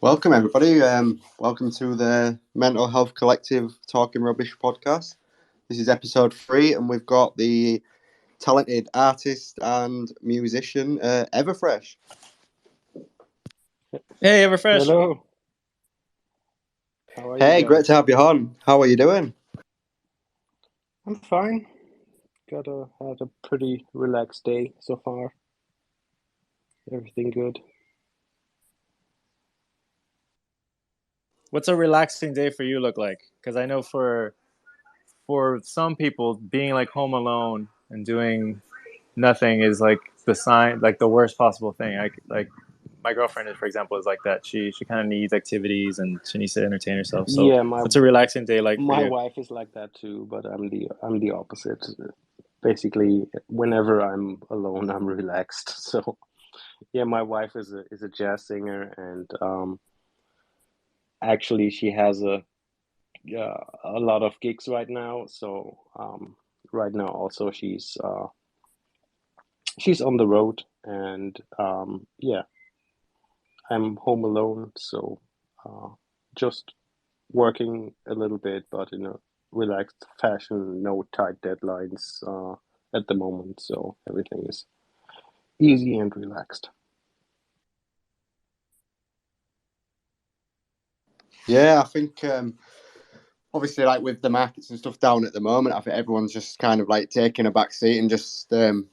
Welcome, everybody. Welcome to the Mental Health Collective Talking Rubbish podcast. This is episode 3, and we've got the talented artist and musician Everfresh. Hey, Everfresh. Hello. How are you Hey, guys? great to have you on. How are you doing? I'm fine. Had a pretty relaxed day so far. Everything good. What's a relaxing day for you look like? Because I know for some people, being like home alone and doing nothing is like the worst possible thing. Like my girlfriend is, for example, is like that. She kind of needs activities and she needs to entertain herself. So, Yeah, what's a relaxing day like for my you? wife is like that too, but I'm the opposite. Basically, whenever I'm alone, I'm relaxed. So yeah, my wife is a jazz singer, and actually she has a lot of gigs right now. So right now also she's on the road, and yeah, I'm home alone, so just working a little bit, but in a relaxed fashion, no tight deadlines at the moment, so everything is easy and relaxed. Yeah, I think obviously, like with the markets and stuff down at the moment, I think everyone's just kind of like taking a back seat and just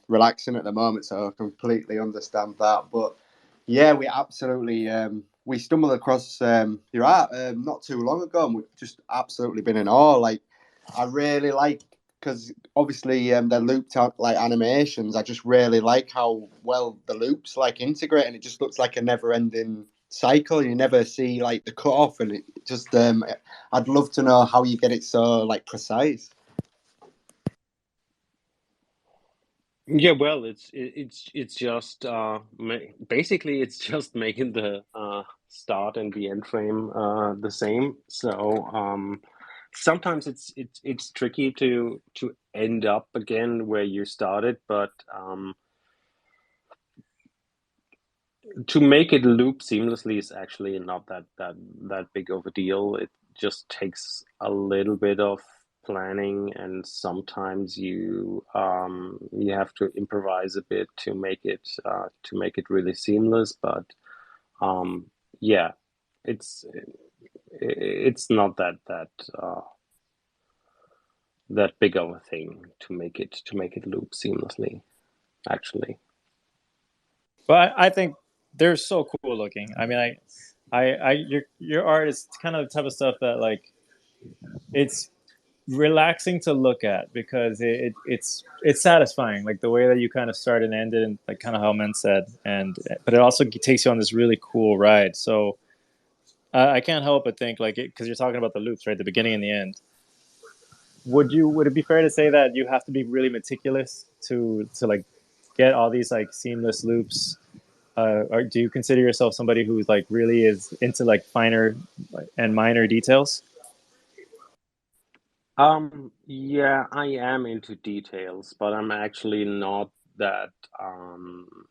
relaxing at the moment. So I completely understand that. But yeah, we absolutely we stumbled across your art not too long ago, and we've just absolutely been in awe. Like, I really like, because obviously they're looped out like animations. I just really like how well the loops like integrate, and it just looks like a never-ending cycle. You never see like the cut off, and it just I'd love to know how you get it so like precise. Yeah, well, it's just basically it's just making the start and the end frame the same. So sometimes it's tricky to end up again where you started, but to make it loop seamlessly is actually not that big of a deal. It just takes a little bit of planning, and sometimes you have to improvise a bit to make it really seamless. But um, yeah, it's it's not uh, that big of a thing to make it loop seamlessly, actually. But I think they're so cool looking. I mean, your art is kind of the type of stuff that like it's relaxing to look at because it's satisfying, like the way that you kind of started and ended, and like kind of how Men said, and but it also takes you on this really cool ride. So I can't help but think like it because you're talking about the loops, right, the beginning and the end. Would it be fair to say that you have to be really meticulous to like get all these like seamless loops? Or do you consider yourself somebody who's like really is into like finer and minor details? Yeah, I am into details, but I'm actually not that I'm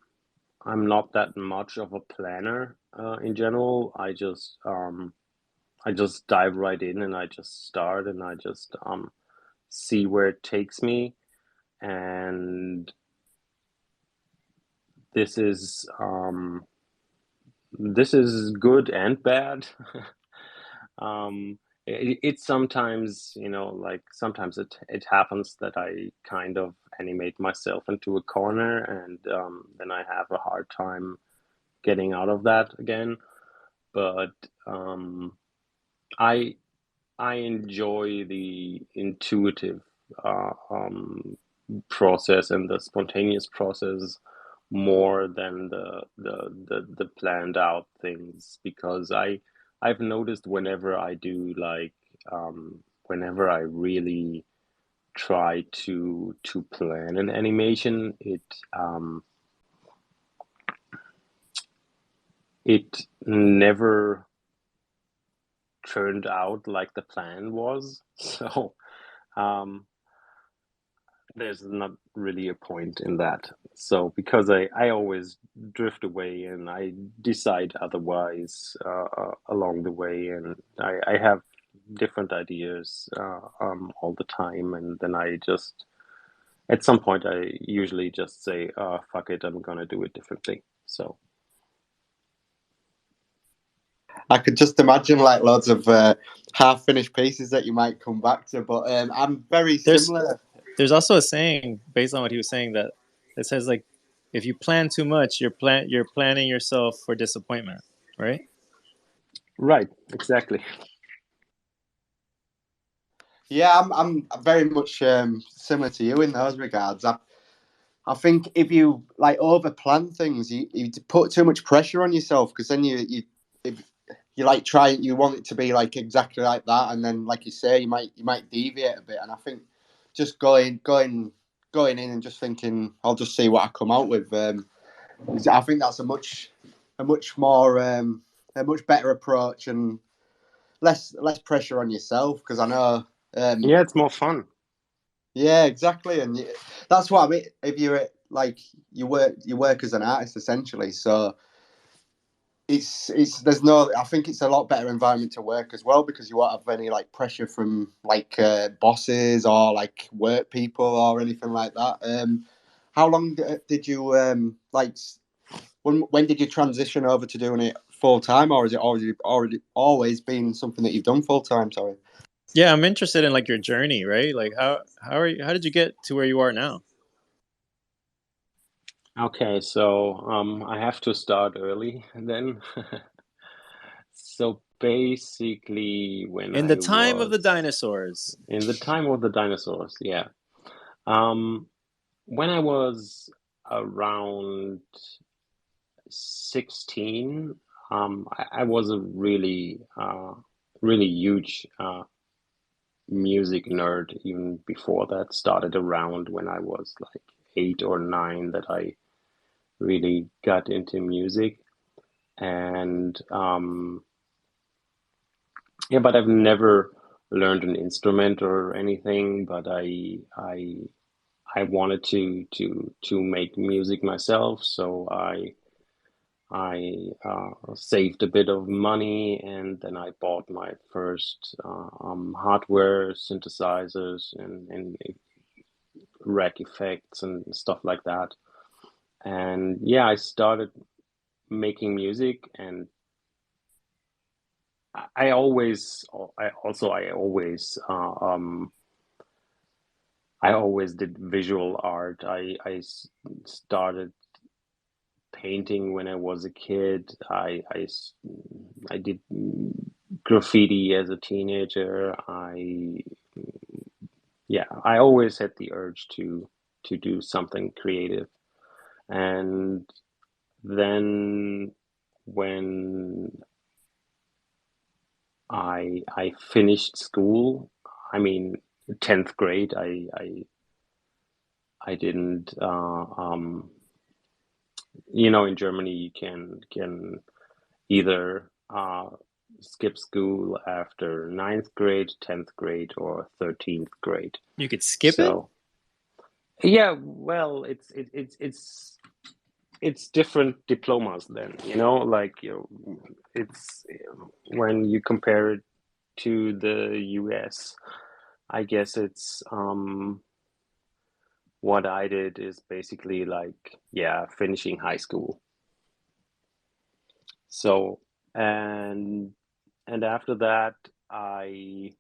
not that much of a planner in general. I just dive right in, and I just start, and I just see where it takes me. And this is um this is good and bad. It's sometimes, like sometimes it happens that I kind of animate myself into a corner, and then I have a hard time getting out of that again. But I I enjoy the intuitive process and the spontaneous process more than the planned out things, because I've noticed whenever I do like whenever I really try to plan an animation, it never turned out like the plan was. So um there's not really a point in that. So because I always drift away and I decide otherwise along the way, and I have different ideas all the time, and then I just at some point I usually just say, fuck it, I'm gonna do it differently. So I could just imagine like loads of half-finished pieces that you might come back to, but I'm very similar. There's also a saying based on what he was saying that it says like, if you plan too much, you're planning yourself for disappointment, right? right, exactly. Yeah, I'm very much similar to you in those regards. I think if you like over plan things, you put too much pressure on yourself because then if you like try you want it to be like exactly like that, and then like you say you might deviate a bit. And I think just going in and just thinking I'll just see what I come out with. I think that's a much more a much better approach and less pressure on yourself because I know. Yeah, it's more fun. Yeah, exactly, and that's what I mean. If you're like you work as an artist essentially, so it's there's no. I think it's a lot better environment to work as well because you won't have any like pressure from like bosses or like work people or anything like that. How long did you like? When did you transition over to doing it full time, or is it already always been something that you've done full time? Sorry. Yeah, I'm interested in like your journey, right? Like how did you get to where you are now? Okay, so I have to start early then. So basically, when In the I time of the was dinosaurs. in the time of the dinosaurs, yeah. Um, when I was around 16, I was a really huge music nerd even before that. Started around when I was like 8 or 9 that I really got into music. And yeah, but I've never learned an instrument or anything, but I wanted to make music myself, so I saved a bit of money and then I bought my first hardware synthesizers and rack effects and stuff like that. And yeah, I started making music, and I always, I always, I always did visual art. Started painting when I was a kid. I did graffiti as a teenager. Yeah, I always had the urge to do something creative. And then when I finished school, I mean, 10th grade, I didn't in Germany you can either skip school after ninth grade, 10th grade, or 13th grade. You could skip it? So yeah, well, it's different diplomas then, like it's when you compare it to the US, I guess it's what I did is basically like, yeah, finishing high school. So, and and after that, I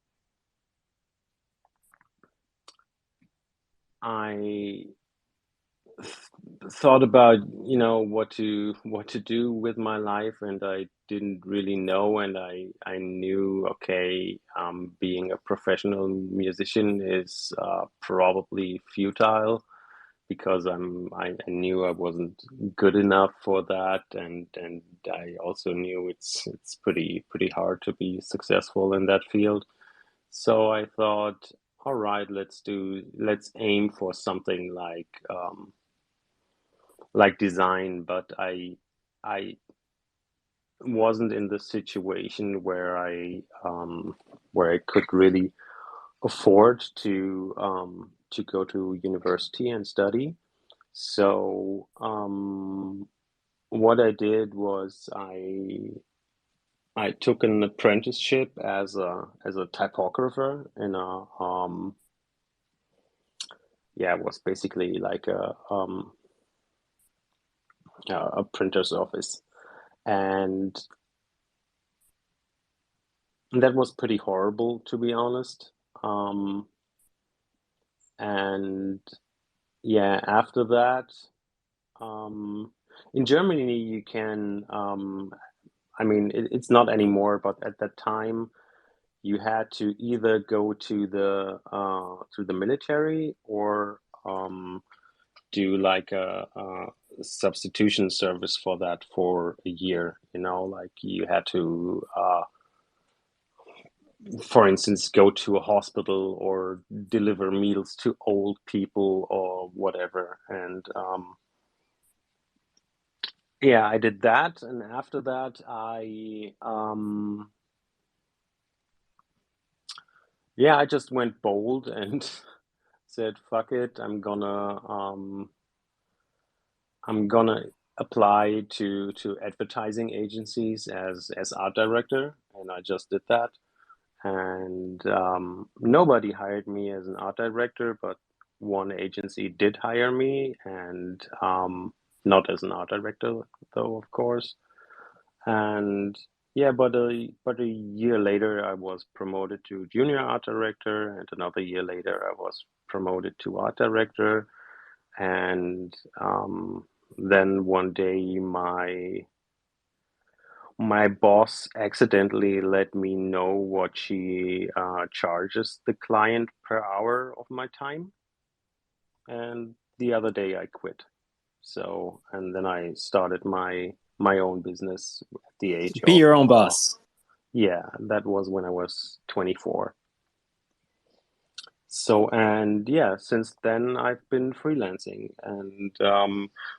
thought about, what to do with my life, and I didn't really know, and I knew, okay, being a professional musician is probably futile because I knew I wasn't good enough for that, and I also knew it's pretty hard to be successful in that field. So I thought, all right, let's aim for something like design, but I wasn't in the situation where I could really afford to to go to university and study. So what I did was I took an apprenticeship as a typographer in it was basically like a printer's office, and that was pretty horrible, to be honest. And yeah, after that, in Germany you can I mean it's not anymore, but at that time you had to either go to the military or do like a substitution service for that for a year. Like you had to for instance, go to a hospital or deliver meals to old people or whatever. And yeah, I did that. And after that, I just went bold and said, "Fuck it, I'm gonna apply to advertising agencies as art director," and I just did that. And nobody hired me as an art director, but one agency did hire me, and not as an art director, though, of course. And yeah, but a year later, I was promoted to junior art director, and another year later, I was promoted to art director. And then one day, my boss accidentally let me know what she charges the client per hour of my time. And the other day I quit. So, and then I started my own business at the age Be of your own boss. Yeah, that was when I was 24. So, and yeah, since then I've been freelancing, and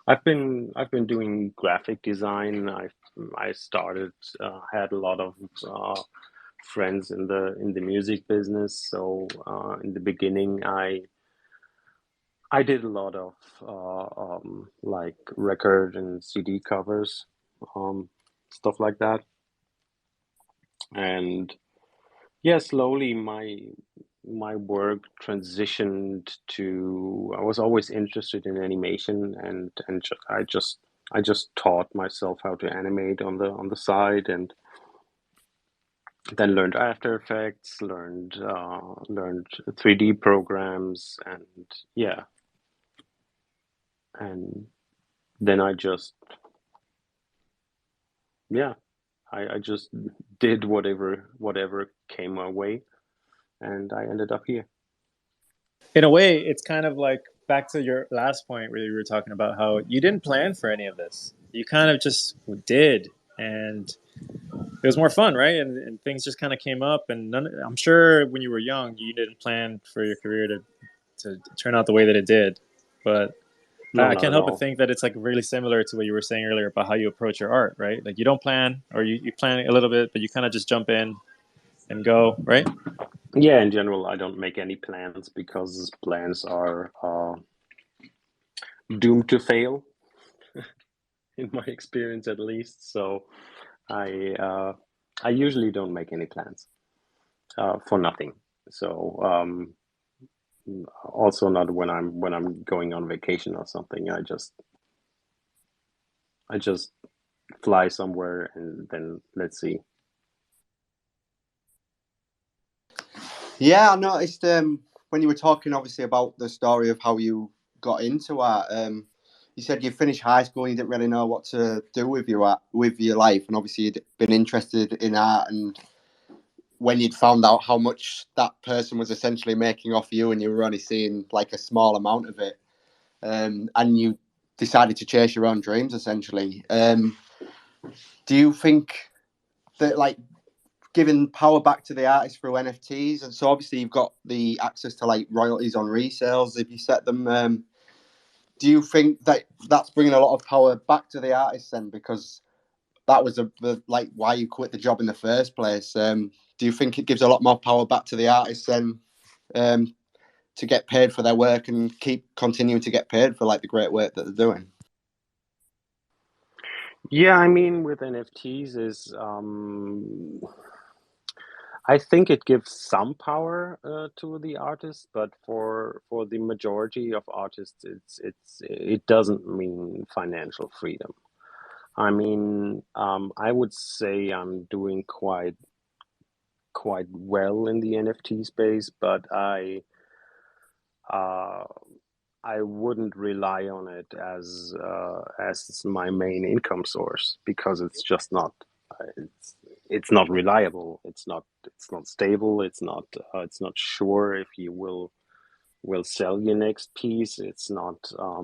I've been doing graphic design. I started had a lot of friends in the music business. So in the beginning, I did a lot of like record and CD covers, stuff like that, and yeah, slowly my work transitioned to. I was always interested in animation, and I just taught myself how to animate on the side, and then learned After Effects, learned 3D programs, and yeah, and then I just did whatever came my way, and I ended up here. In a way, it's kind of like back to your last point where you were talking about how you didn't plan for any of this. You kind of just did, and it was more fun, right? And things just kind of came up, and I'm sure when you were young, you didn't plan for your career to turn out the way that it did. But No, I not can't at help but all. think that it's like really similar to what you were saying earlier about how you approach your art, right? Like you don't plan, or you plan a little bit, but you kind of just jump in and go, right? Yeah, in general, I don't make any plans because plans are doomed to fail, in my experience at least. So I uh, I usually don't make any plans for nothing. So also not when I'm going on vacation or something. I just fly somewhere and then let's see. Yeah, I noticed when you were talking, obviously, about the story of how you got into art. You said you finished high school and you didn't really know what to do with your life, and obviously you'd been interested in art. And when you'd found out how much that person was essentially making off you, and you were only seeing like a small amount of it, and you decided to chase your own dreams, essentially. Do you think that, like, giving power back to the artist through NFTs, and so obviously you've got the access to like royalties on resales if you set them. Do you think that that's bringing a lot of power back to the artist then, because that was like why you quit the job in the first place? Do you think it gives a lot more power back to the artist then, to to get paid for their work and keep continuing to get paid for like the great work that they're doing. Yeah, I mean, with NFTs I think it gives some power to the artist, but for the majority of artists, it doesn't mean financial freedom. I mean, I would say I'm doing quite well in the NFT space, but uh, I wouldn't rely on it as my main income source because it's just not it's not reliable. It's not stable. It's not sure if you will sell your next piece. It's not. I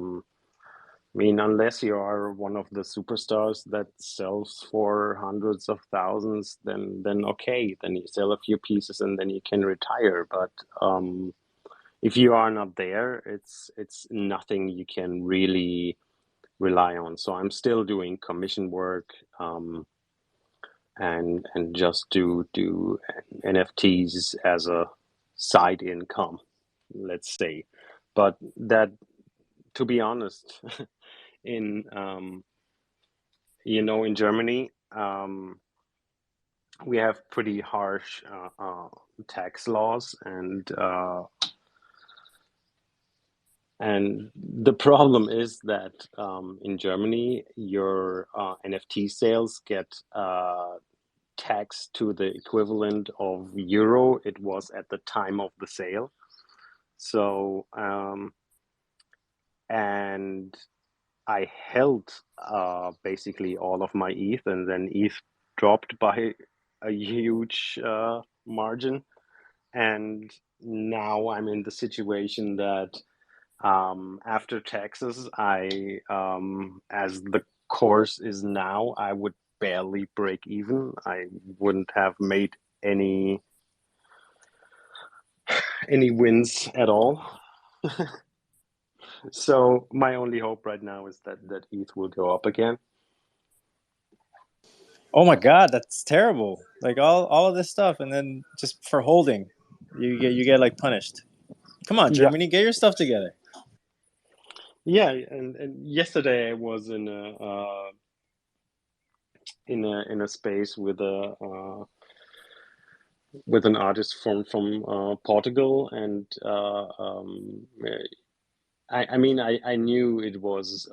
mean, unless you are one of the superstars that sells for hundreds of thousands, then okay, then you sell a few pieces and then you can retire. But if you are not there, it's nothing you can really rely on. So I'm still doing commission work, and just do NFTs as a side income, let's say. But that, to be honest, in in Germany, we have pretty harsh tax laws, and the problem is that in Germany, your NFT sales get taxed to the equivalent of euro it was at the time of the sale. So, and I held basically all of my ETH, and then ETH dropped by a huge margin. And now I'm in the situation that after taxes, as the course is now, I would barely break even. I wouldn't have made any wins at all. So my only hope right now is that ETH will go up again. Oh my God, that's terrible! Like all of this stuff, and then just for holding, you get like punished. Come on, Yeah. Germany, get your stuff together. Yeah, and yesterday I was in a space with an artist from Portugal, and I mean I knew it was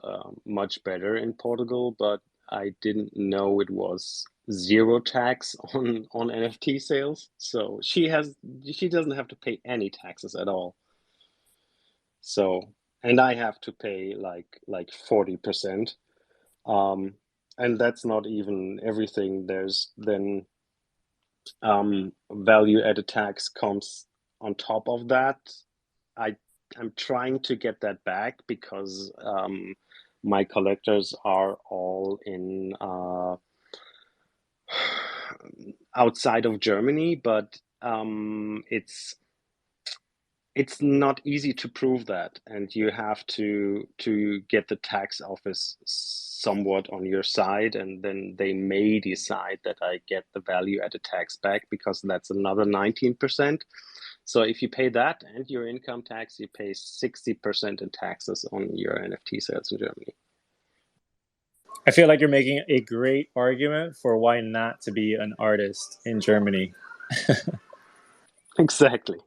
much better in Portugal, but I didn't know it was zero tax on NFT sales. So she doesn't have to pay any taxes at all. So, and I have to pay like 40%. And that's not even everything. There's then value added tax comes on top of that. I'm trying to get that back because my collectors are all in outside of Germany, but it's not easy to prove that, and you have to get the tax office somewhat on your side, and then they may decide that I get the value added tax back because that's another 19%. So if you pay that and your income tax, you pay 60% in taxes on your NFT sales in Germany. I feel like you're making a great argument for why not to be an artist in Germany. Exactly.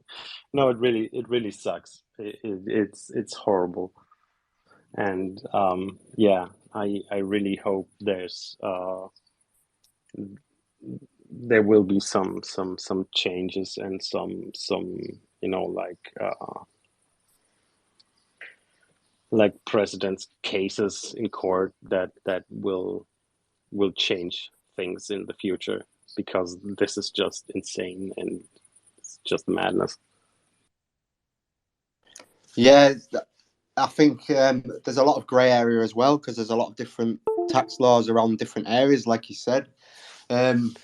No, it really sucks. It's horrible, and yeah, I really hope there will be some changes and some like precedents cases in court that will change things in the future, because this is just insane and it's just madness. Yeah, I think there's a lot of grey area as well because there's a lot of different tax laws around different areas, like you said. And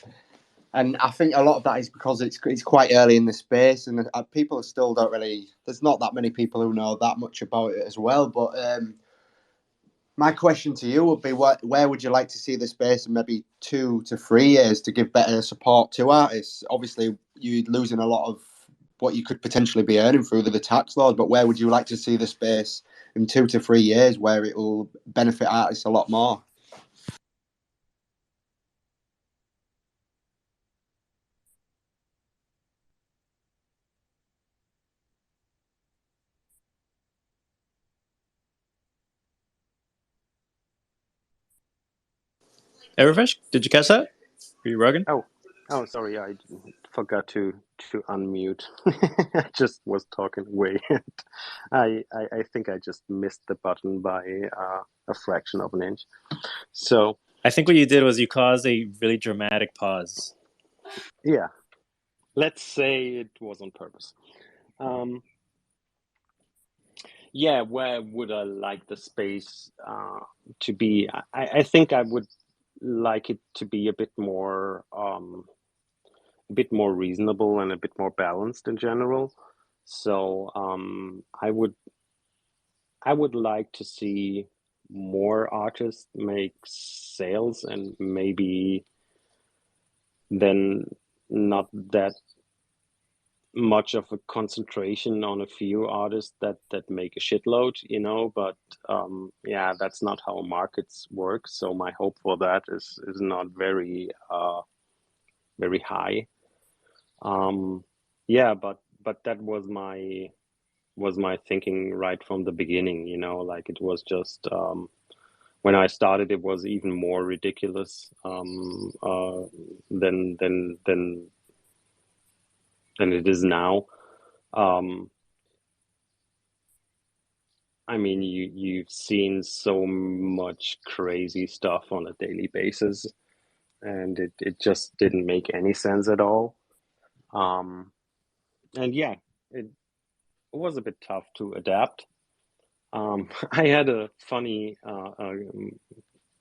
I think a lot of that is because it's quite early in the space, and people still don't really. There's not that many people who know that much about it as well. But my question to you would be: where would you like to see the space in maybe 2 to 3 years to give better support to artists? Obviously, you're losing a lot of what you could potentially be earning through the tax laws, but where would you like to see the space in 2 to 3 years where it will benefit artists a lot more? Everfresh, did you catch that? Are you rugging? Oh, sorry, I forgot to unmute. I just was talking away. I think I just missed the button by a fraction of an inch. So I think what you did was you caused a really dramatic pause. yeah, let's say it was on purpose. Yeah, where would I like the space to be? I think I would like it to be a bit more reasonable and a bit more balanced in general. So I would like to see more artists make sales, and maybe then not that much of a concentration on a few artists that make a shitload, but yeah, that's not how markets work. So my hope for that is not very very high. Yeah, but that was my thinking right from the beginning, like it was just when I started, it was even more ridiculous than it is now. I mean, you've seen so much crazy stuff on a daily basis, and it just didn't make any sense at all. And yeah, it was a bit tough to adapt. I had a funny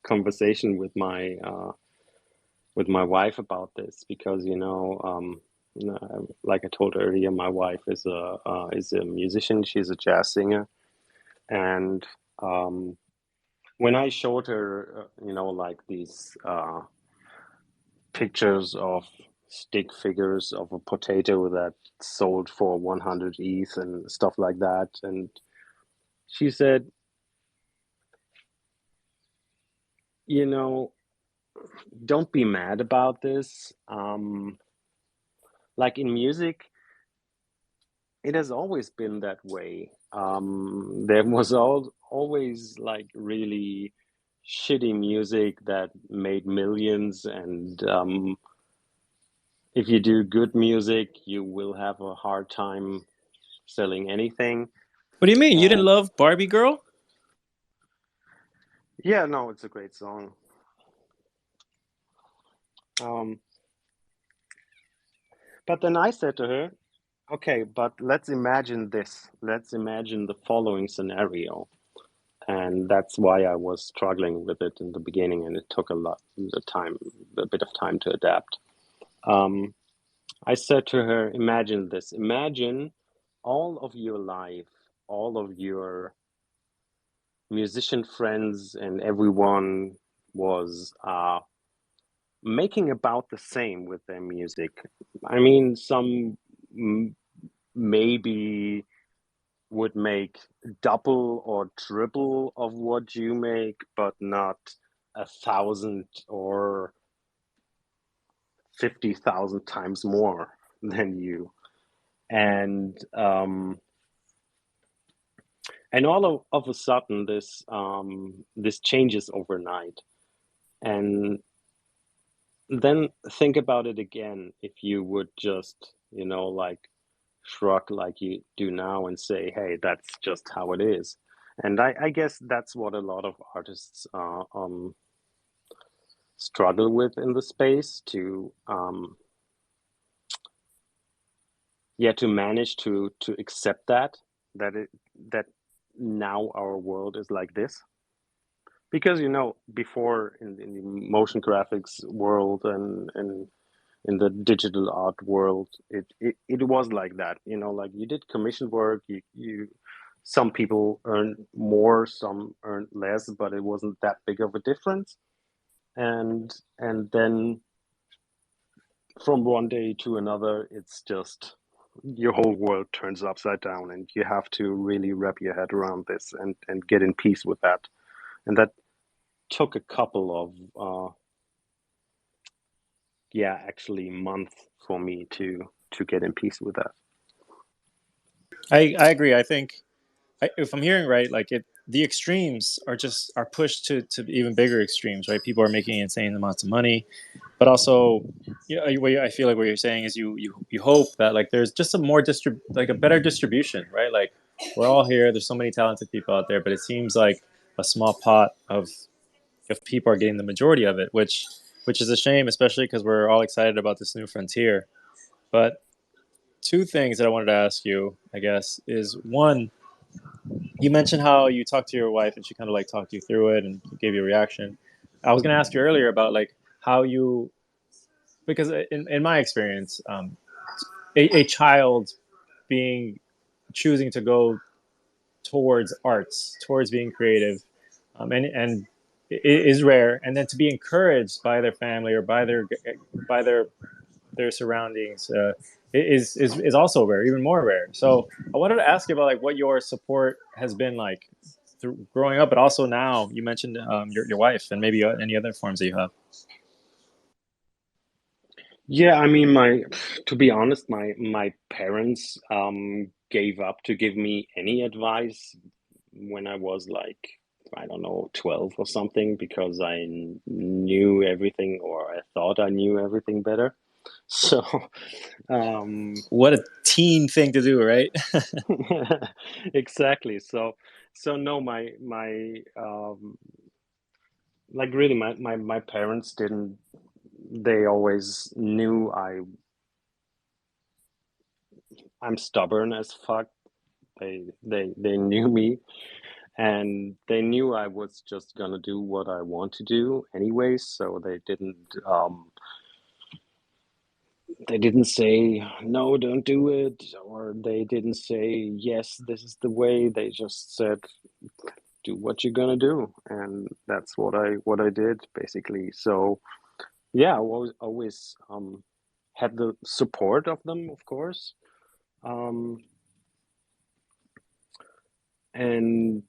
conversation with my wife about this because like I told earlier, my wife is a musician. She's a jazz singer, and when I showed her, like these pictures of stick figures of a potato that sold for 100 ETH and stuff like that, and she said, don't be mad about this. Like in music, it has always been that way. There was always like really shitty music that made millions, and if you do good music, you will have a hard time selling anything. What do you mean? You didn't love Barbie Girl? Yeah, no, it's a great song. But then I said to her, okay, but let's imagine this. Let's imagine the following scenario. And that's why I was struggling with it in the beginning, and it took a bit of time to adapt. I said to her, imagine this. Imagine all of your life, all of your musician friends and everyone was making about the same with their music. I mean, some maybe would make double or triple of what you make, but not 1,000 or 50,000 times more than you. And all of a sudden, this changes overnight. And then think about it again. If you would just, like shrug like you do now and say, hey, that's just how it is. And I guess that's what a lot of artists struggle with in the space to to manage to accept that now our world is like this. Because before in the motion graphics world and in the digital art world, it was like that. Like you did commission work, you some people earn more, some earn less, but it wasn't that big of a difference. And then from one day to another, it's just your whole world turns upside down, and you have to really wrap your head around this and get in peace with that. And that took a couple of actually months for me to get in peace with that. I agree. I think if I'm hearing right, like the extremes are pushed to even bigger extremes, right? People are making insane amounts of money, but also, I feel like what you're saying is you hope that like there's just a more like a better distribution, right? Like we're all here. There's so many talented people out there, but it seems like a small pot of people are getting the majority of it, which is a shame, especially because we're all excited about this new frontier. But two things that I wanted to ask you, I guess, is one, you mentioned how you talked to your wife and she kind of like talked you through it and gave you a reaction. I was going to ask you earlier about like how you, because in my experience, a child being choosing to go towards arts, towards being creative, and it is rare. And then to be encouraged by their family or by their surroundings is also rare, even more rare. So I wanted to ask you about like what your support has been like through growing up, but also now. You mentioned your wife and maybe any other forms that you have. Yeah, I mean, to be honest, my parents gave up to give me any advice when I was like, I don't know, 12 or something, because I knew everything, or I thought I knew everything better. So, um, What a teen thing to do, right? exactly. So no, like really, my parents didn't. They always knew I'm stubborn as fuck. They knew me, and they knew I was just gonna do what I want to do anyways. So they didn't say no, don't do it, or they didn't say yes, this is the way. They just said do what you're gonna do, and that's what I did basically. So yeah, I always had the support of them, of course. Um, and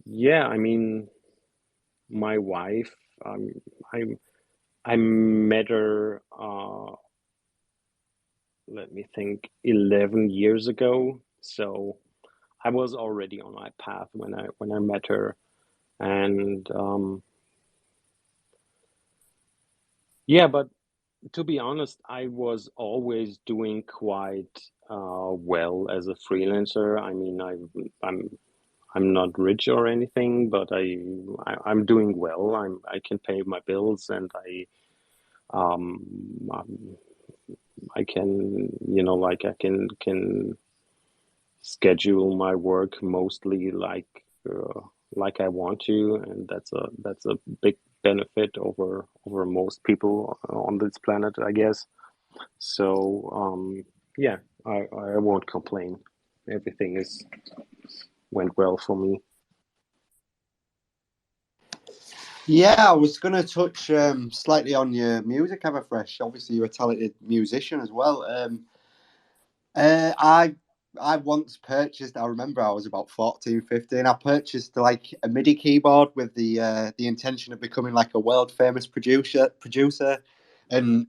yeah, I mean, my wife, I I met her, let me think, 11 years ago. So I was already on my path when I met her, and yeah, but to be honest, I was always doing quite well as a freelancer. I mean, I'm I'm not rich or anything, but I'm doing well. I can pay my bills, and um, I can, like I can schedule my work mostly like I want to, and that's a big benefit over most people on this planet, I guess. So yeah, I won't complain. Everything is went well for me. Yeah, I was going to touch slightly on your music, Everfresh. Obviously, you're a talented musician as well. I once purchased. I remember I was about 14, 15. I purchased like a MIDI keyboard with the intention of becoming like a world famous producer. And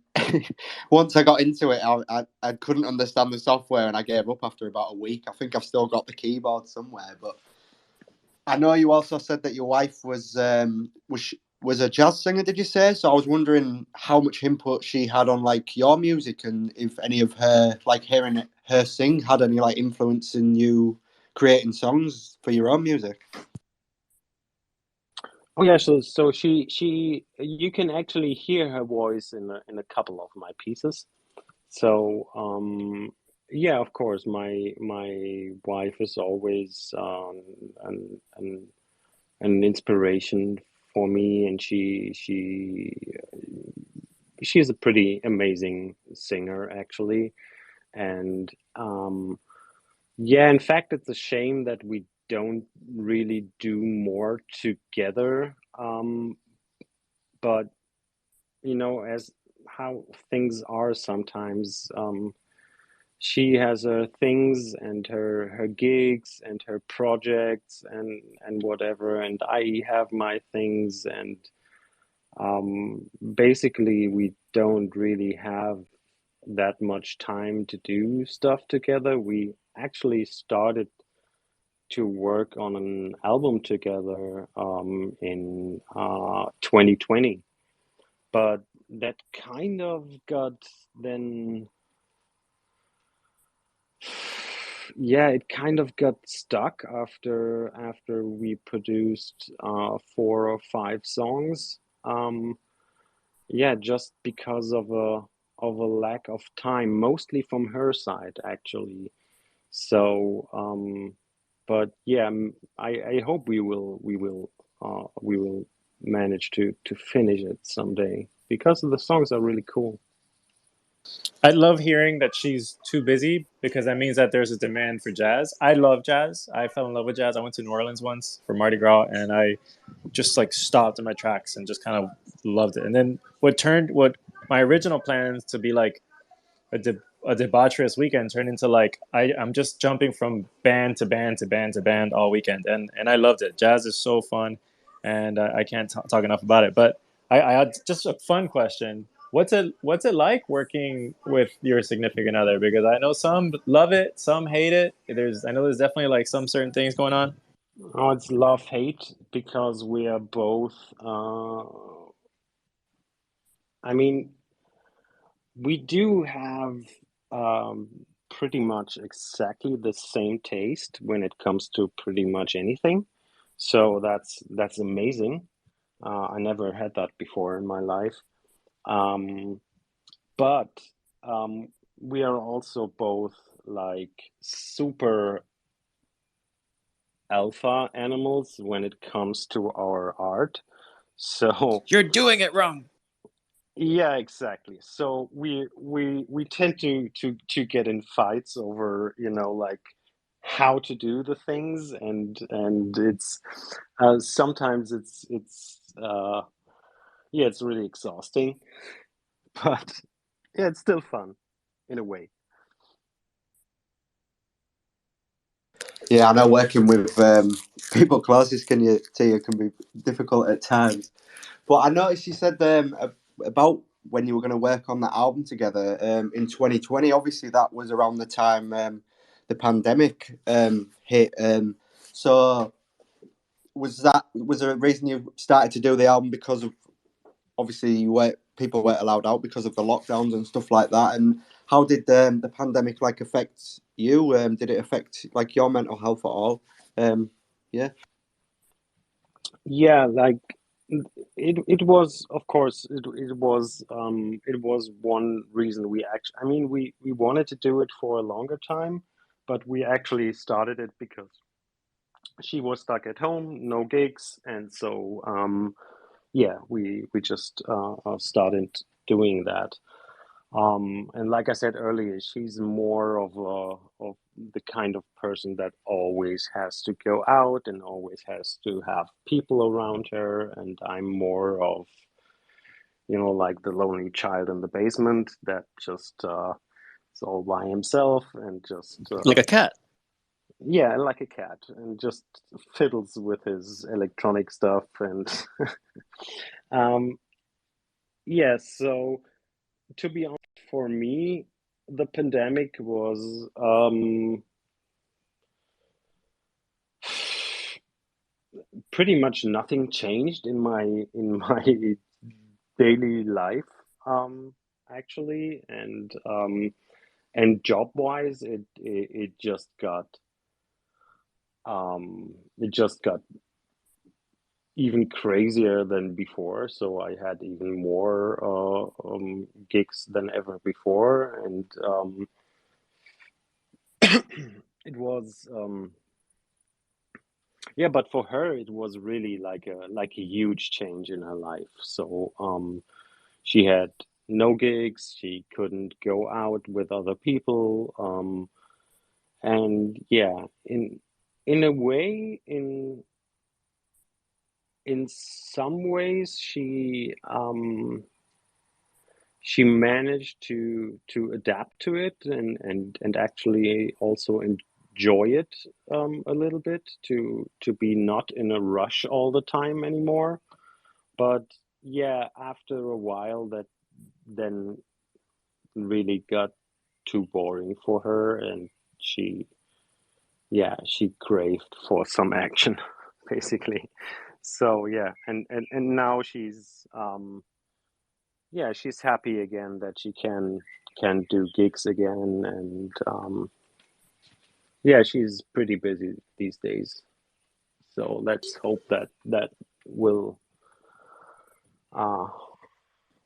once I got into it, I couldn't understand the software, and I gave up after about a week. I think I've still got the keyboard somewhere, but I know you also said that your wife was a jazz singer. Did you say? So I was wondering how much input she had on like your music, and if any of her like hearing her sing had any like influence in you creating songs for your own music. Oh yeah, so she you can actually hear her voice in a couple of my pieces. So yeah, of course, my wife is always an an inspiration for me, and she's a pretty amazing singer actually. And yeah, in fact, it's a shame that we don't really do more together. But as how things are sometimes, she has her things and her gigs and her projects and whatever, and I have my things, and basically we don't really have that much time to do stuff together. We actually started to work on an album together in 2020, but that kind of got then, yeah, it kind of got stuck after we produced 4 or 5 songs. Yeah, just because of a lack of time, mostly from her side, actually. So, but yeah, I hope we will manage to finish it someday because the songs are really cool. I love hearing that she's too busy because that means that there's a demand for jazz. I love jazz. I fell in love with jazz. I went to New Orleans once for Mardi Gras, and I just like stopped in my tracks and just kind of loved it. And then what my original plans to be like a debaucherous weekend turned into like I'm just jumping from band to band to band to band all weekend, and I loved it. Jazz is so fun, and I can't talk enough about it. But I had just a fun question. What's it like working with your significant other? Because I know some love it, some hate it. I know there's definitely like some certain things going on. Oh, it's love hate because we are both. I mean, we do have um, pretty much exactly the same taste when it comes to pretty much anything. So that's amazing. I never had that before in my life. Um, but um, we are also both like super alpha animals when it comes to our art. So You're doing it wrong. yeah, exactly. So we tend to get in fights over, like how to do the things, and it's sometimes it's yeah, it's really exhausting, but yeah, it's still fun in a way. Yeah, I know working with people closest to you can be difficult at times. But I noticed you said about when you were going to work on the album together in 2020. Obviously, that was around the time the pandemic hit. So was there a reason you started to do the album because of obviously people weren't allowed out because of the lockdowns and stuff like that? And how did the pandemic like affect you? Did it affect like your mental health at all? Yeah. Yeah, like it was, of course, it was one reason we actually, I mean, we wanted to do it for a longer time, but we actually started it because she was stuck at home, no gigs, and so yeah, we just started doing that. And like I said earlier, she's more of the kind of person that always has to go out and always has to have people around her, and I'm more of, like the lonely child in the basement that just is all by himself and just Like a cat. yeah, like a cat, and just fiddles with his electronic stuff and um, yeah. So to be honest, for me, the pandemic was pretty much nothing changed in my daily life, actually, and job wise, it just got even crazier than before. So I had even more gigs than ever before, and it was yeah. But for her, it was really like a huge change in her life. So she had no gigs. She couldn't go out with other people. And yeah, in a way, in some ways, she managed to adapt to it and actually also enjoy it a little bit, to be not in a rush all the time anymore. But yeah, after a while, that then really got too boring for her, and she she craved for some action, basically. So yeah, and now she's happy again that she can do gigs again, and she's pretty busy these days. So let's hope that will uh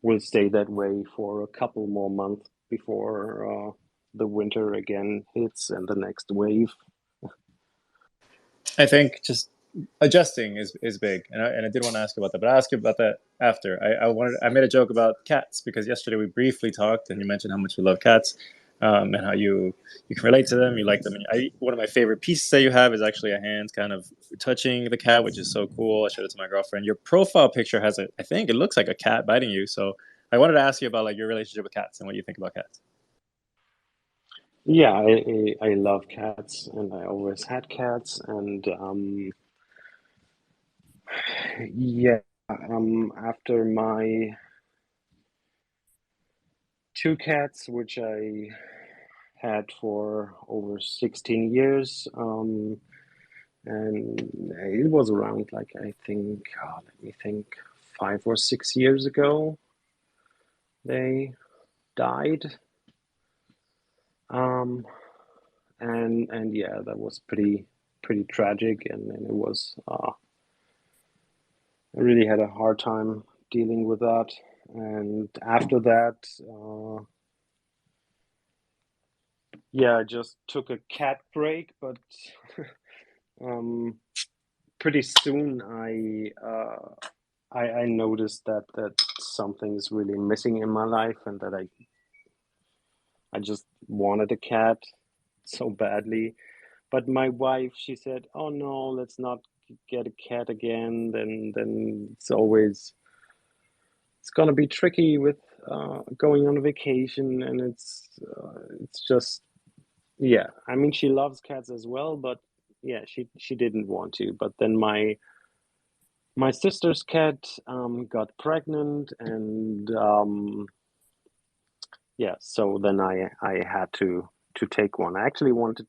will stay that way for a couple more months before the winter again hits and the next wave. I think just adjusting is big, and I did want to ask about that, but I'll ask you about that after. I made a joke about cats because yesterday we briefly talked, and you mentioned how much you love cats, and how you can relate to them, you like them. And one of my favorite pieces that you have is actually a hand kind of touching the cat, which is so cool. I showed it to my girlfriend. Your profile picture has I think it looks like a cat biting you. So I wanted to ask you about like your relationship with cats and what you think about cats. Yeah, I love cats, and I always had cats, and yeah, after my two cats, which I had for over 16 years, and it was around like I think, let me think, 5 or 6 years ago they died. Um, and yeah, that was pretty tragic, and it was I really had a hard time dealing with that. And after that, I just took a cat break, but um, pretty soon I noticed that something is really missing in my life, and that I just wanted a cat so badly. But my wife, she said, "Oh no, let's not get a cat again. Then it's gonna be tricky with going on a vacation, and it's just yeah. I mean, she loves cats as well, but yeah, she didn't want to. But then my sister's cat got pregnant, and so then I had to take one. I actually wanted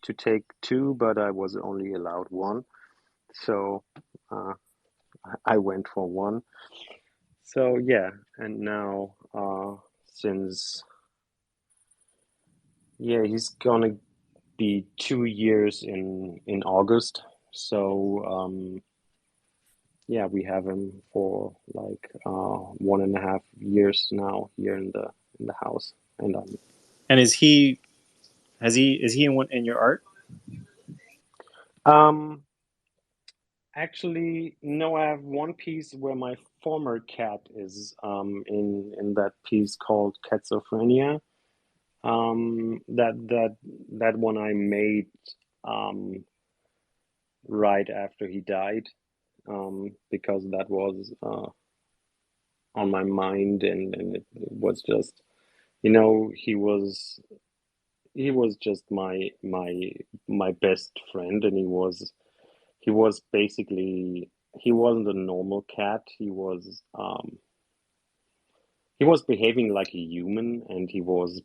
to take two, but I was only allowed one, so uh, I went for one. So yeah, and now since he's gonna be 2 years in August. So we have him for like 1.5 years now here in the house, and And is he in your art? um actually no. I have one piece where my former cat is in that piece called Catsophrenia. That one I made um right after he died, because that was on my mind, and it was just, he was just my best friend, and he was basically, he wasn't a normal cat. He was behaving like a human, and he was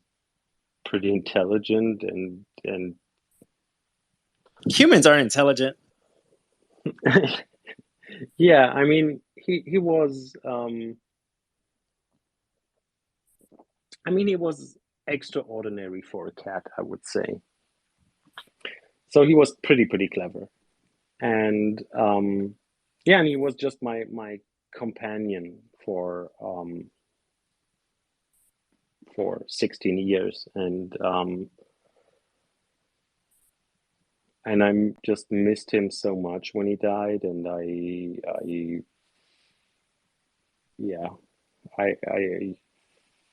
pretty intelligent, and Humans aren't intelligent. yeah, I mean, he was extraordinary for a cat, I would say. So he was pretty clever, and and he was just my companion for 16 years, and I just missed him so much when he died, and I yeah, I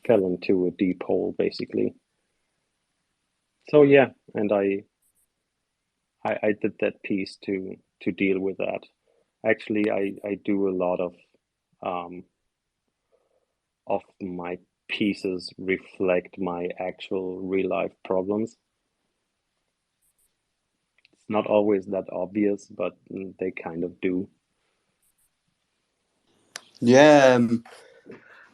fell into a deep hole, basically. So yeah, and I did that piece to deal with that. Actually, I do a lot of my pieces reflect my actual real life problems. It's not always that obvious, but they kind of do. Yeah,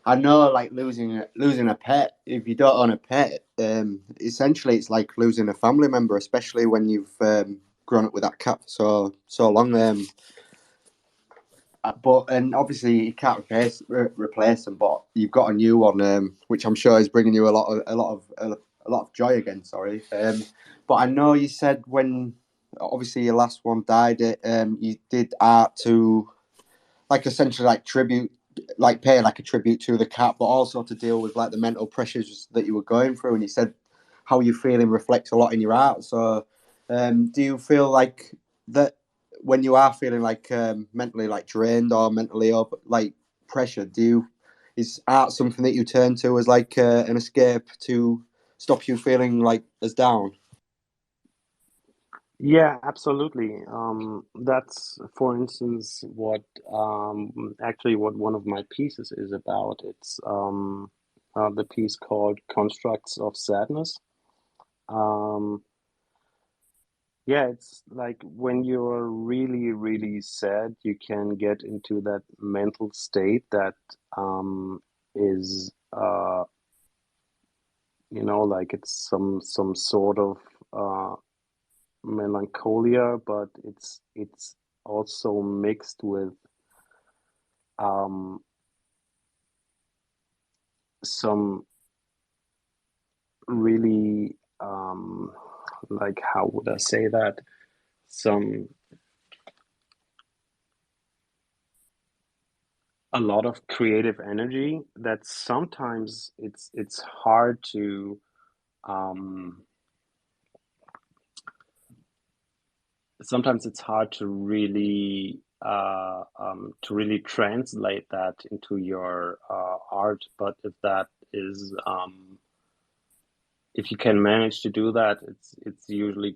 I know, like losing a pet. If you don't own a pet, essentially it's like losing a family member, especially when you've grown up with that cat for so long. But and obviously you can't replace them, but you've got a new one, which I'm sure is bringing you a lot of joy again. Sorry, but I know you said when obviously your last one died, you did art to like essentially like tribute, like pay like a tribute to the cat, but also to deal with like the mental pressures that you were going through. And you said how you're feeling reflects a lot in your art. So, do you feel like that when you are feeling like mentally like drained or mentally up, like pressure? Is art something that you turn to as like an escape to stop you feeling like as down? Yeah, absolutely. That's, for instance, what actually what one of my pieces is about. It's the piece called Constructs of Sadness. Um, yeah, it's like when you're really, really sad, you can get into that mental state that is like it's some sort of melancholia, but it's also mixed with um, some really like how would I say that? Some A lot of creative energy that sometimes it's hard to um, sometimes it's hard to really translate that into your art. But if you can manage to do that, it's usually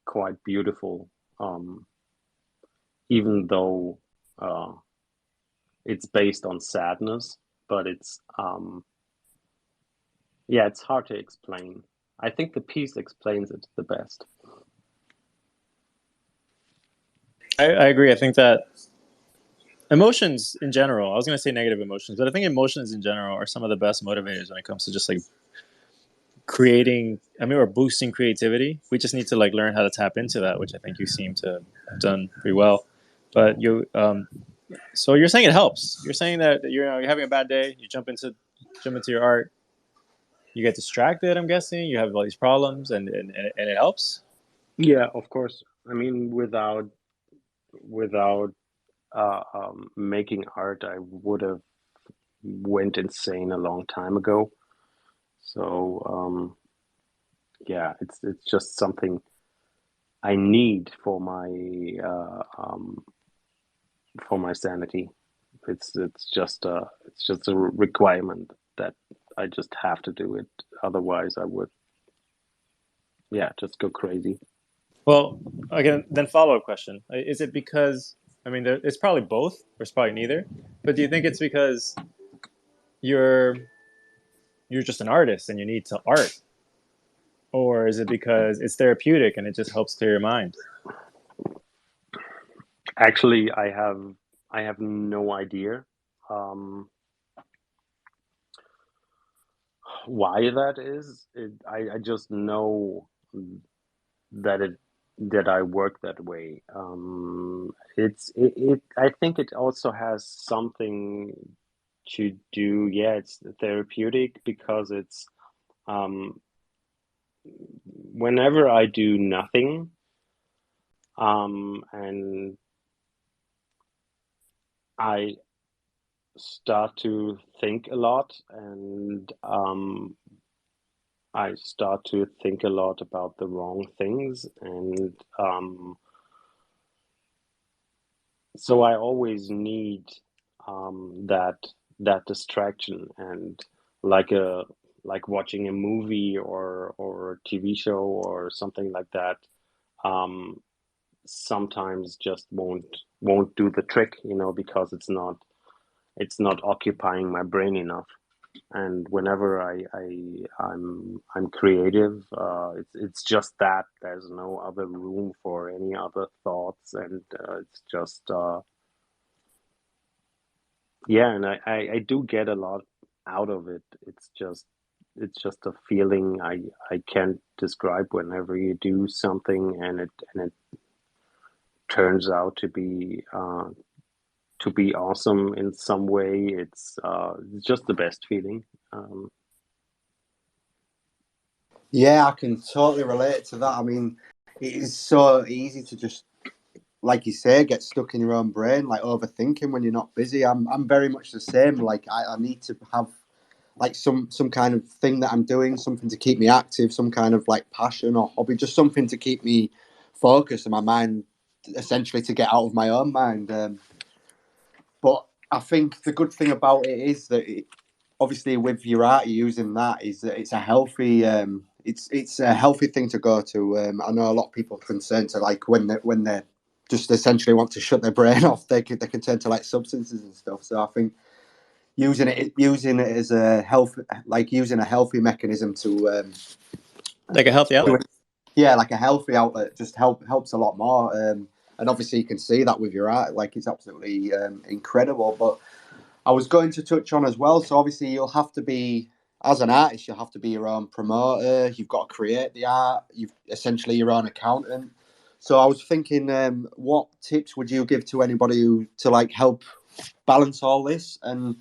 quite beautiful, um, even though uh, it's based on sadness. But it's hard to explain. I think the piece explains it the best. I agree. I think that emotions in general, I was going to say negative emotions, but I think emotions in general are some of the best motivators when it comes to just like creating, or boosting creativity. We just need to like learn how to tap into that, which I think you seem to have done pretty well. But so you're saying it helps. You're saying that you're having a bad day, you jump into your art, you get distracted. I'm guessing you have all these problems, and it helps. Yeah, of course. I mean, without making art, I would have went insane a long time ago. So yeah, it's just something I need for my sanity. It's just a requirement that I just have to do it. Otherwise, I would, yeah, just go crazy. Well, again, then follow up question: is it because it's probably both, or it's probably neither? But do you think it's because you're just an artist and you need to art, or is it because it's therapeutic and it just helps clear your mind? Actually, I have no idea why that is. I just know that it that I work that way. I think it also has something to do. Yeah, it's therapeutic because it's um, whenever I do nothing, and I start to think a lot, and I start to think a lot about the wrong things, and so I always need that distraction, and like a like watching a movie or a TV show or something like that. Um, Sometimes just won't do the trick, because it's not occupying my brain enough. And whenever I'm creative, it's just that there's no other room for any other thoughts, and it's just yeah, and I do get a lot out of it. It's just a feeling I can't describe whenever you do something and it turns out to be awesome in some way. It's just the best feeling. Yeah, I can totally relate to that. I mean, it is so easy to just, like you say, get stuck in your own brain, like overthinking when you're not busy. I'm very much the same. Like I need to have like some kind of thing that I'm doing, something to keep me active, some kind of like passion or hobby, just something to keep me focused and my mind essentially to get out of my own mind. But I think the good thing about it is that obviously with your art using that is that it's a healthy it's a healthy thing to go to. I know a lot of people are concerned to like when they just essentially want to shut their brain off, they can turn to like substances and stuff. So I think using it as a health, like using a healthy mechanism to Like a healthy outlet. yeah, like a healthy outlet just helps a lot more. And obviously you can see that with your art, like it's absolutely incredible. But I was going to touch on as well. So obviously you'll have to be, as an artist, you'll have to be your own promoter. You've got to create the art. You've essentially your own accountant. So I was thinking, what tips would you give to anybody who to like help balance all this? And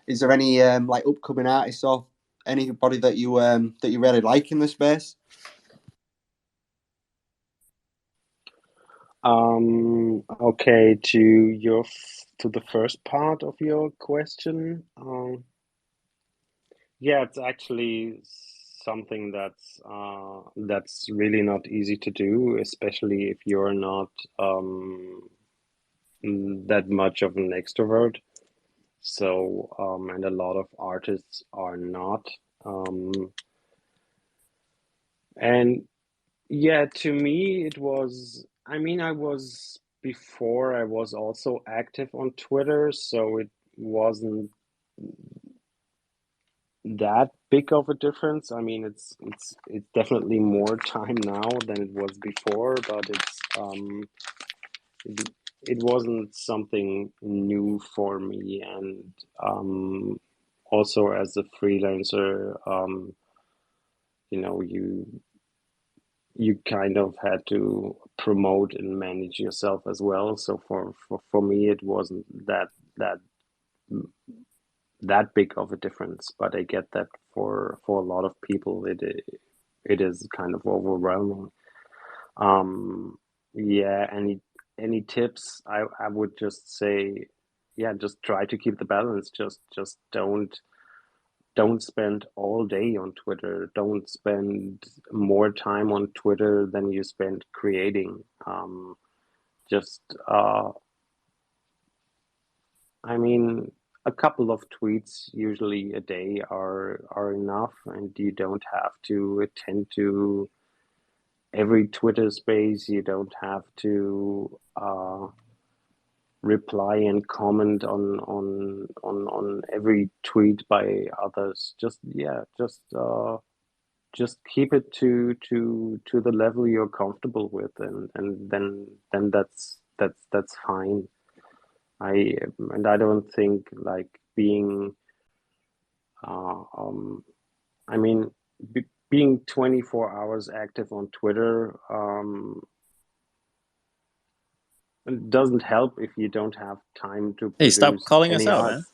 is there any like upcoming artists or anybody that you really like in the space? Okay, to the first part of your question, yeah, it's actually something that's really not easy to do, especially if you're not that much of an extrovert. So, and a lot of artists are not. Um, and yeah, to me, it was, I mean, before I was also active on Twitter, so it wasn't that big of a difference. I mean, it's definitely more time now than it was before, but it, it wasn't something new for me. And also as a freelancer, you know, you kind of had to promote and manage yourself as well. So for me, it wasn't that that big of a difference. But I get that for a lot of people, it is kind of overwhelming. Um, yeah, any tips? I would just say, yeah, just try to keep the balance. Just don't spend all day on Twitter. Don't spend more time on Twitter than you spend creating. Just, I mean, a couple of tweets usually a day are enough, and you don't have to attend to every Twitter space. You don't have to reply and comment on every tweet by others. Just yeah, just keep it to the level you're comfortable with, and then that's fine. I and I don't think like being um I mean being 24 hours active on Twitter doesn't help if you don't have time to Hey, stop produce calling us any out, art. man.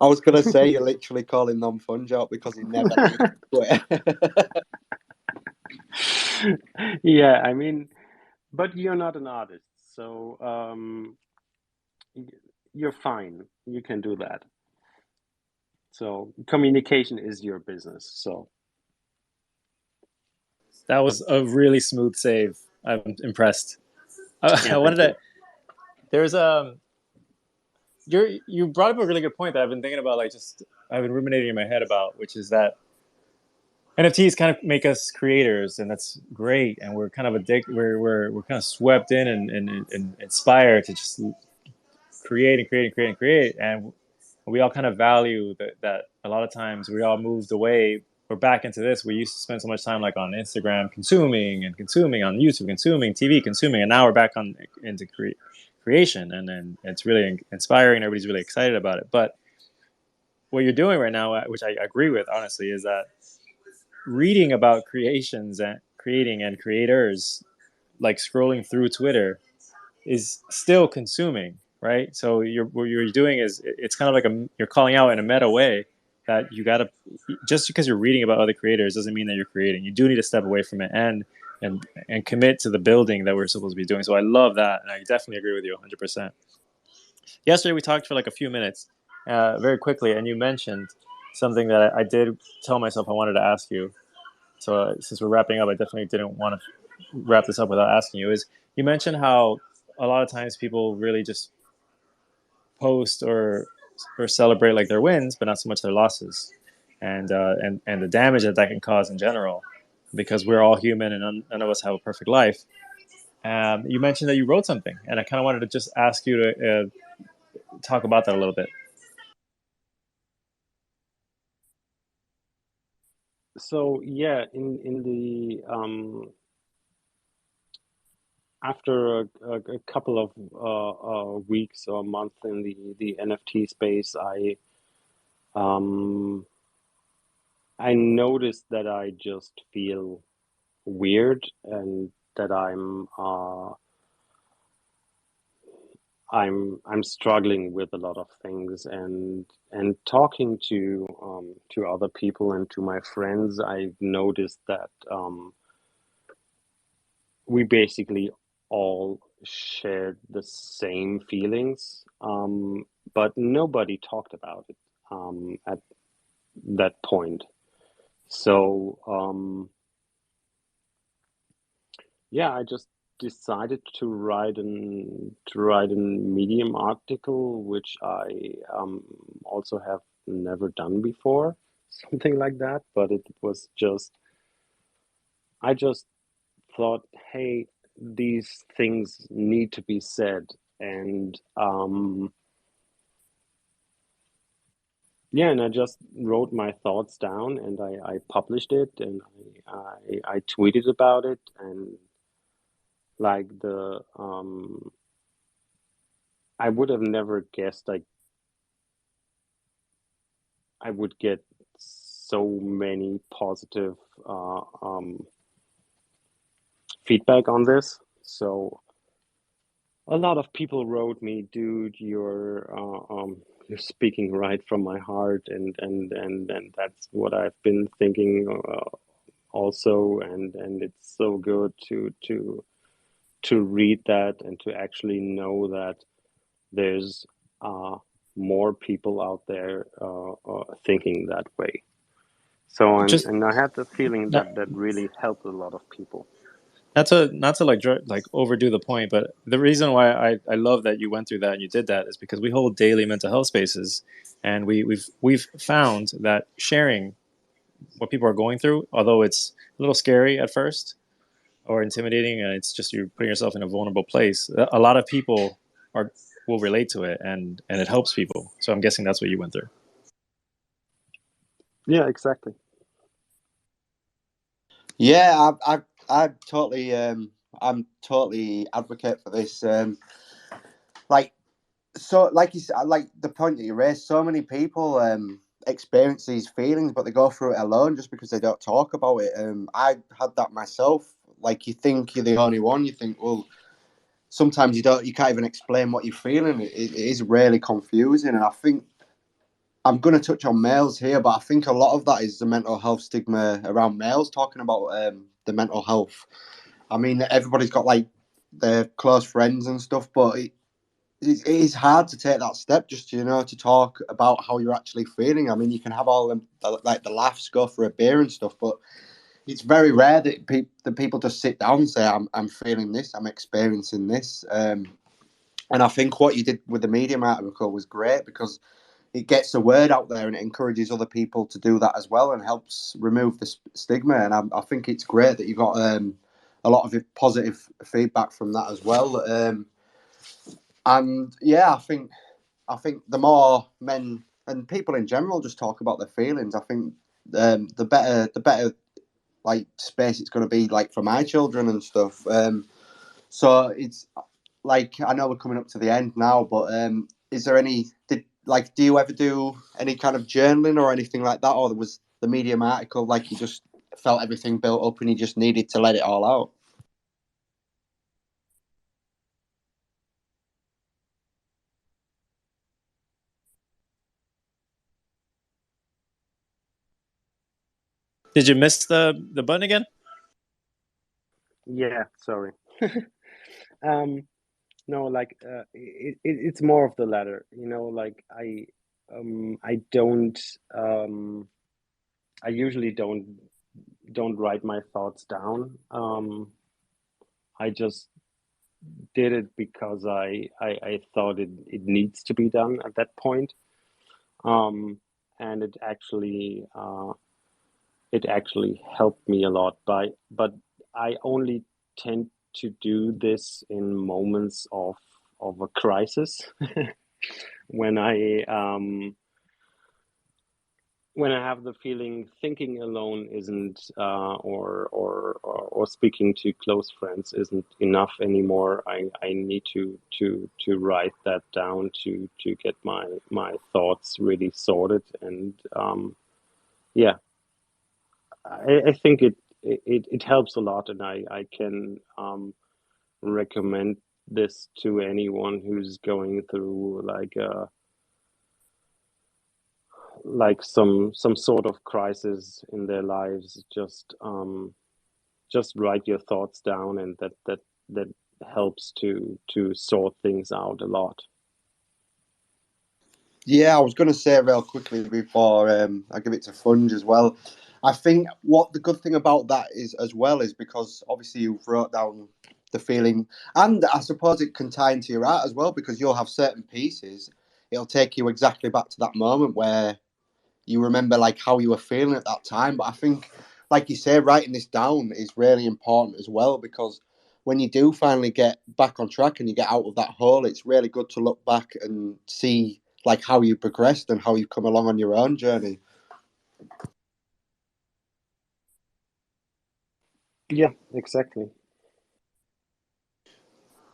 I was gonna say you're literally calling them funge out because he never leaves Twitter. Yeah, I mean, but you're not an artist, so you're fine. You can do that. So communication is your business. So That was a really smooth save. I'm impressed. I yeah, wanted thank you. to. There's you brought up a really good point that I've been thinking about. Like, just I've been ruminating in my head about, which is that NFTs kind of make us creators, and that's great. And we're kind of addicted. We're kind of swept in and inspired to just create and create and create and create. And we all kind of value that a lot of times we all moved away. We're back into this. We used to spend so much time like on Instagram consuming and consuming, on YouTube consuming, TV consuming, and now we're back on into creation, and then it's really inspiring. Everybody's really excited about it. But what you're doing right now, which I agree with honestly, is that reading about creations and creating and creators, like scrolling through Twitter, is still consuming, right? So what you're doing is it's kind of like you're calling out in a meta way that you got to, just because you're reading about other creators doesn't mean that you're creating. You do need to step away from it and commit to the building that we're supposed to be doing. So I love that, and I definitely agree with you 100%. Yesterday we talked for like a few minutes, very quickly, and you mentioned something that I did tell myself I wanted to ask you. So since we're wrapping up, I definitely didn't want to wrap this up without asking you. Is you mentioned how a lot of times people really just post or celebrate like their wins, but not so much their losses, and the damage that can cause in general, because we're all human and none of us have a perfect life. You mentioned that you wrote something, and I kind of wanted to just ask you to talk about that a little bit. So yeah, in the after a couple of weeks or a month in the NFT space, um, I noticed that I just feel weird, and that I'm struggling with a lot of things, and talking to other people and to my friends, I've noticed that we basically all shared the same feelings, but nobody talked about it at that point. So yeah, I just decided to write a Medium article, which I also have never done before, something like that. But it was just I just thought, hey, these things need to be said, and yeah, and I just wrote my thoughts down, and I published it, and I tweeted about it, and like I would have never guessed I would get so many positive feedback on this. So a lot of people wrote me, dude, you're speaking right from my heart, and that's what I've been thinking also, and it's so good to read that and to actually know that there's more people out there thinking that way. So, Just and I had the feeling not, that that really helped a lot of people. not to like overdo the point, but the reason why I love that you went through that and you did that is because we hold daily mental health spaces, and we've found that sharing what people are going through, although it's a little scary at first or intimidating, and it's just you're putting yourself in a vulnerable place. A lot of people will relate to it, and it helps people. So I'm guessing that's what you went through. Yeah, exactly. Yeah, I totally I'm totally advocate for this. Like so, like you said, like the point that you raised, so many people experience these feelings, but they go through it alone just because they don't talk about it. I had that myself. Like you think you're the only one. You think, well, sometimes you can't even explain what you're feeling. It is really confusing, and I think I'm going to touch on males here, but I think a lot of that is the mental health stigma around males talking about the mental health. I mean, everybody's got like their close friends and stuff, but it is hard to take that step just to talk about how you're actually feeling. I mean, you can have all them like the laughs, go for a beer and stuff, but it's very rare that people just sit down and say, I'm feeling this, I'm experiencing this. And I think what you did with the Medium article was great because it gets the word out there and it encourages other people to do that as well and helps remove the stigma. And I think it's great that you got a lot of positive feedback from that as well. And yeah, I think the more men and people in general just talk about their feelings. I think the better like space it's going to be like for my children and stuff. So it's like I know we're coming up to the end now, but is there any do you ever do any kind of journaling or anything like that, or was the Medium article like you just felt everything built up and you just needed to let it all out? Did you miss the button again? Yeah, sorry. No, like it's more of the latter. Like I don't I usually don't write my thoughts down. I just did it because I thought it needs to be done at that point. And it actually helped me a lot but I only tend to do this in moments of a crisis when I have the feeling thinking alone isn't or speaking to close friends isn't enough anymore. I need to write that down to get my thoughts really sorted. And yeah, I think it helps a lot, and I can recommend this to anyone who's going through some sort of crisis in their lives. Just write your thoughts down, and that helps to sort things out a lot. Yeah, I was going to say real quickly before I give it to Funge as well. I think what the good thing about that is as well is because obviously you wrote down the feeling, and I suppose it can tie into your art as well because you'll have certain pieces. It'll take you exactly back to that moment where you remember like how you were feeling at that time. But I think, like you say, writing this down is really important as well because when you do finally get back on track and you get out of that hole, it's really good to look back and see like how you progressed and how you come along on your own journey. Yeah, exactly.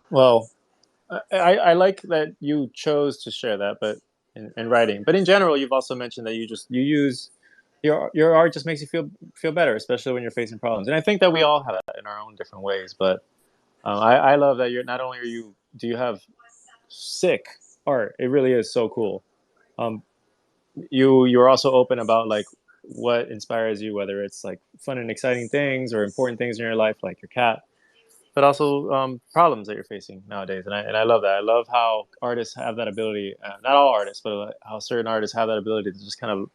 Well, I like that you chose to share that, but in writing. But in general, you've also mentioned that you use your art just makes you feel better, especially when you're facing problems. And I think that we all have that in our own different ways. But I love that you're not only do you have sick art. It really is so cool. Um, you're also open about like what inspires you, whether it's like fun and exciting things or important things in your life, like your cat, but also problems that you're facing nowadays. And I love that. I love how artists have that ability. Not all artists, but how certain artists have that ability to just kind of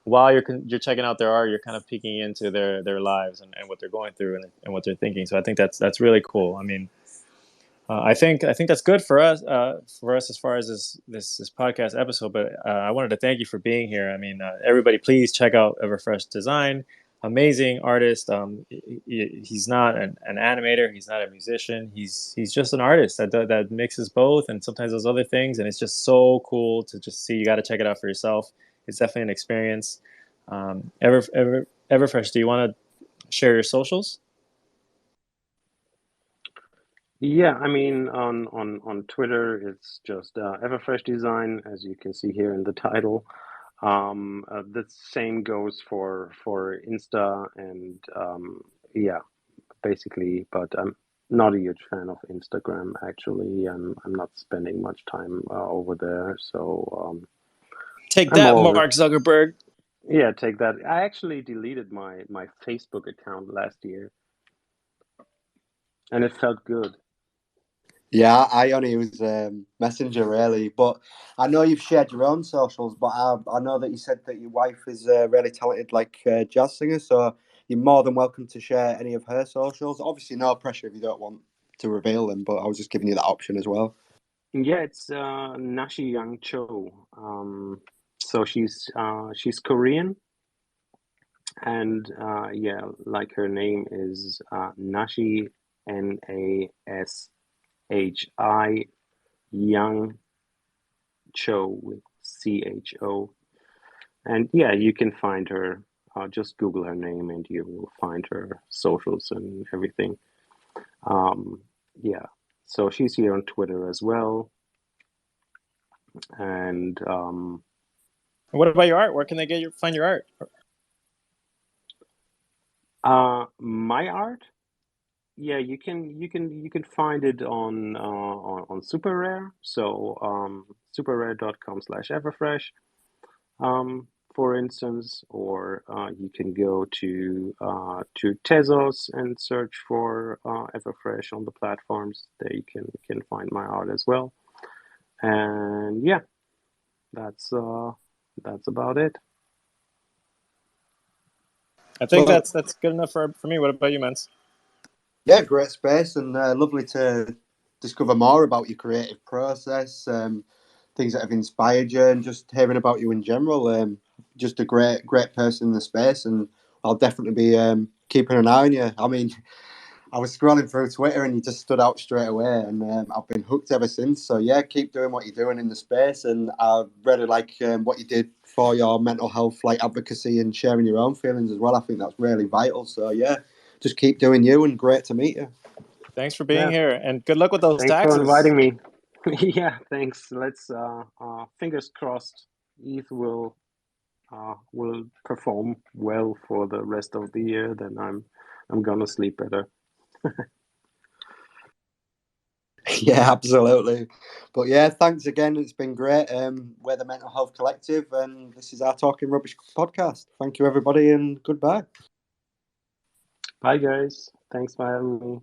while you're checking out their art, you're kind of peeking into their lives and what they're going through and what they're thinking. So I think that's really cool. I mean, I think that's good for us as far as this podcast episode. But I wanted to thank you for being here. I mean, everybody, please check out Everfresh Design. Amazing artist. He's not an animator. He's not a musician. He's just an artist that mixes both and sometimes those other things. And it's just so cool to just see. You got to check it out for yourself. It's definitely an experience. Everfresh, do you want to share your socials? Yeah, I mean, on Twitter, it's just Everfresh Design, as you can see here in the title. The same goes for Insta and yeah, basically. But I'm not a huge fan of Instagram, actually. I'm not spending much time over there, so Take I'm that, more of a, Mark Zuckerberg. yeah, take that. I actually deleted my Facebook account last year, and it felt good. Yeah, I only use Messenger really, but I know you've shared your own socials. But I know that you said that your wife is a really talented like jazz singer, so you're more than welcome to share any of her socials. Obviously, no pressure if you don't want to reveal them, but I was just giving you that option as well. Yeah, it's Nashi Young Cho. So she's Korean, and yeah, like her name is Nashi, Nashi Young Cho with Cho. And yeah, you can find her. Just Google her name and you will find her socials and everything. Yeah, so she's here on Twitter as well. And What about your art? Where can they find your art? my art, yeah, you can find it on Super Rare. So superrare.com/Everfresh. For instance, or you can go to Tezos and search for Everfresh on the platforms. There you can find my art as well. And yeah, that's about it. I think Well, that's good enough for me. What about you, Mens? yeah, great space and lovely to discover more about your creative process, things that have inspired you, and just hearing about you in general. Just a great person in the space, and I'll definitely be keeping an eye on you. I mean, I was scrolling through Twitter and you just stood out straight away, and I've been hooked ever since. So yeah, keep doing what you're doing in the space, and I really like what you did for your mental health, like advocacy and sharing your own feelings as well. I think that's really vital. So yeah, just keep doing you, and great to meet you. Thanks for being Yeah, here, and good luck with those thanks for taxes. inviting me. Yeah, thanks. Let's fingers crossed. ETH will perform well for the rest of the year. Then I'm gonna sleep better. Yeah, absolutely. But yeah, thanks again. It's been great. We're the Mental Health Collective, and this is our Talking Rubbish podcast. Thank you, everybody, and goodbye. Bye, guys. Thanks for having me.